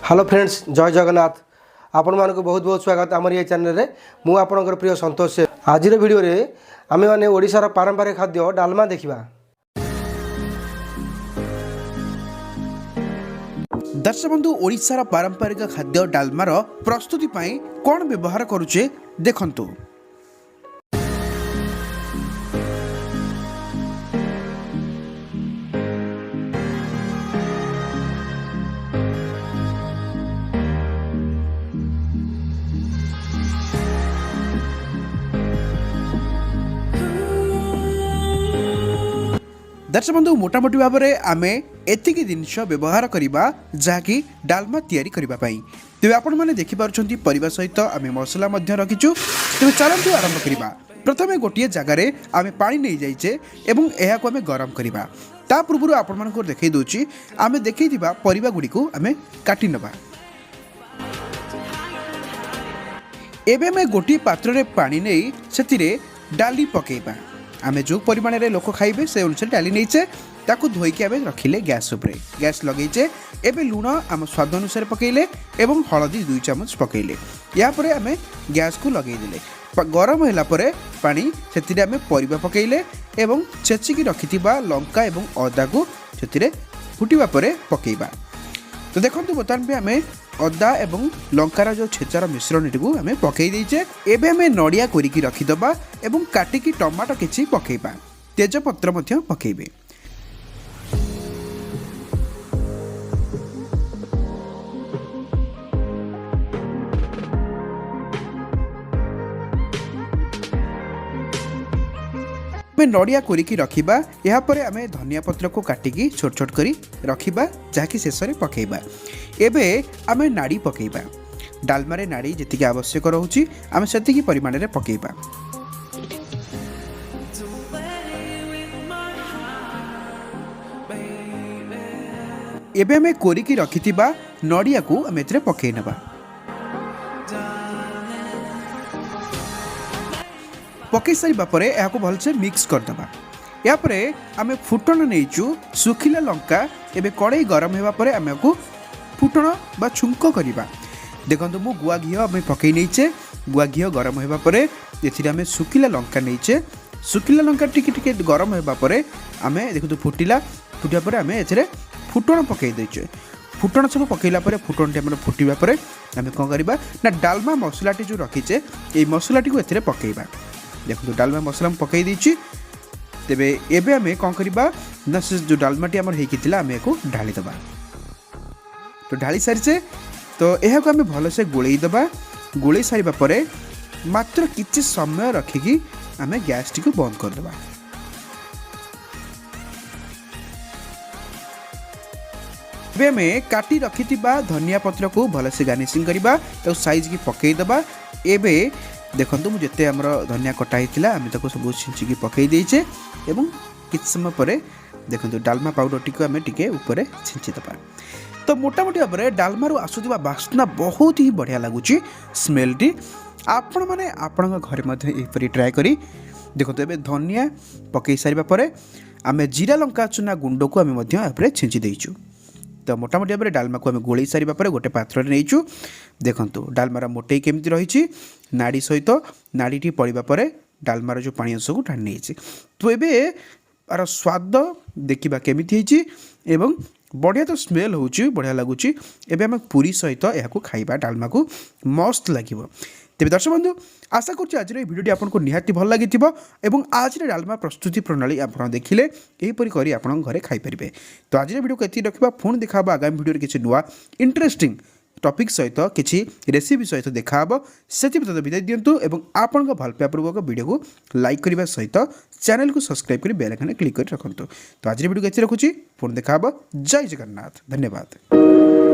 Hello friends, जय जगन्नाथ। आपण मानक बहुत बहुत स्वागत आम ये चैनल रे। मु आपनकर प्रिय संतोष। आज वीडियो रे आमे माने ओडिशार पारंपरिक खाद्य डालमा देखिबा। दर्शक बंधु, ओडिशार पारंपरिक खाद्य डालमार प्रस्तुति पाई कौन व्यवहार करुचे देखंतु। दर्शक बंधु, मोटामोटी भाव में आम एतिक जिनस व्यवहार करवा जहाँकि डालमा तैयारी करने। तेज आपण मैंने देखिपुं परिवा सहित आम मसला रखीचु। तेज चलतु आरंभ करवा। प्रथम गोटे जगार आम पानी नहीं जाइचे एवं यह आम गरम करवा। ता पूर्व आपण मानक देखई दूची आम देखई परिवा गुड़ी को आम काटी नबा। एबे आम गोटे पात्र रे पानी नहीं से डाली पकेबा। आमे जो परिमाण रे लोक खाइबे से अनुसार डाली नहींचे ताकू धोईकी आमे रखिले गैस उपरे। गैस लगेचे। एबे लुण आम स्वाद अनुसार पकेइले एवं हलदी 2 चामच पकेइले। या परे आमे गैस को लगेई देले। गरम होला परे पानी सेतिरे आमे परिबा पकेइले एवं छेचिकी रखिथिबा लंका एवं अदा को सेतिरे फुटिबा परे पकेइबा। तो देखंतु बर्तमान पे आमे अदा एवं लंकार जो छेचार मिश्रण को आम पकई देचे। एबे आम नड़िया कोरिकी रखीदबा एवं काटिकी टमाटो किछि पकेइबा। तेजपत्र मध्य पकेइबे। नड़िया कोरिकी रखिबा। या परे आमे धनिया पत्र को काटिकी छोट छोट करी रखिबा जहाँकि शेष में पकेइबा। एबे आमे नाड़ी पकेइबा। डालमा रे नाड़ी जेतिकी आवश्यक रहउची आमे सेतिकी परिमाण रे पकेइबा। एबे आमे कोरिकी रखिथिबा नड़िया को आमे एतरे पकेइ नबा। पकई सारा पर यह भलसे मिक्स करदबा। या परे आमे फुटण नहींचु सुखिला लंका। एबे कड़ाई गरम होगा पर आम को फुटण बा छुंक करवा। देखो मु गुआ घी आम पकई नहींचे। गुआ घी गरम होगा पर आम सुखिला लंका नहींचे। सुखिला लंका टिके गरम होगा पर आम देखो फुटिला। फुटा पर आम ए फुटण पकई देचे। फुटण सब पकईला फुटण टी फुटा पर आम कौन करवा ना डालमा मसलाटी जो रखीचे ये मसलाटी को ए पकईबा। देखो डालमा मसला पकई देछि। तेबे एबे आमे कौन करबा ना से जो डालमाटी आमर हेकिथिला आमे को ढाली दबा। तो ढाली सारिचे तो यह को आमे भल से गोळेई दबा। गोळेई सारिबा परे मात्र किछि समय रखिकी आमे गैस टी को बंद कर दबा। एबे आमे काटी रखिथिबा धनिया पत्र को भल से गार्निशिंग करबा। तो साइज की पकई दबा। एबे देखो मुझे जिते आमर धनिया कटा होता आम ताको सब छिंचिकी पकई देचे एवं किछ समय पर देखो डालमा पाउडर टी आम टिके ऊपर छिंचिदबा। तो मोटामोटी भाव में डालमारू आसुवा बास्ना बहुत ही बढ़िया लगुच स्मेल टी। आपण मैंने आपण घर में ट्राए करी देखो। ए धनिया पकई सारा पर आम जीरा लंका चूना गुंड को आम छिंची देचु। तो मोटामोटी भाव में डालमा को आम गोलई सारा पर गोटे पात्र नहींचु। देखो डालमार मोटे केमती रही नाड़ी सहित नाड़ी पड़ा पर डालमार जो पानी अंश को टाणी नहीं। तो ये यार स्वाद देखा केमी एवं बढ़िया तो स्मेल हो बढ़िया लगुच। एवं आम पूरी सहित यह खाइबा डालमा को मस्त लगे। तेज दर्शक बंधु, आशा करुँ आज भिडियोटी आपको निहाती भल लगी एवं आज डालमा प्रस्तुति प्रणाली आप देखिले यहीपरि करी आप घरे खाईपारे। तो आज भिडियो को ये रखा। पुणी देखा आगामी भिडियो किसी नुआ इंटरेस्टिंग टॉपिक सहित किसी रेसिपी सहित देखा से विदाय दिंतु एवं आपण भल पापूर्वक वीडियो को लाइक करने सहित चैनल को सब्सक्राइब कर बेल आइकन क्लिक कर रखुँ। तो आज भिडियो को ये रखुच्छी। पुणी देखा। जय जगन्नाथ। धन्यवाद।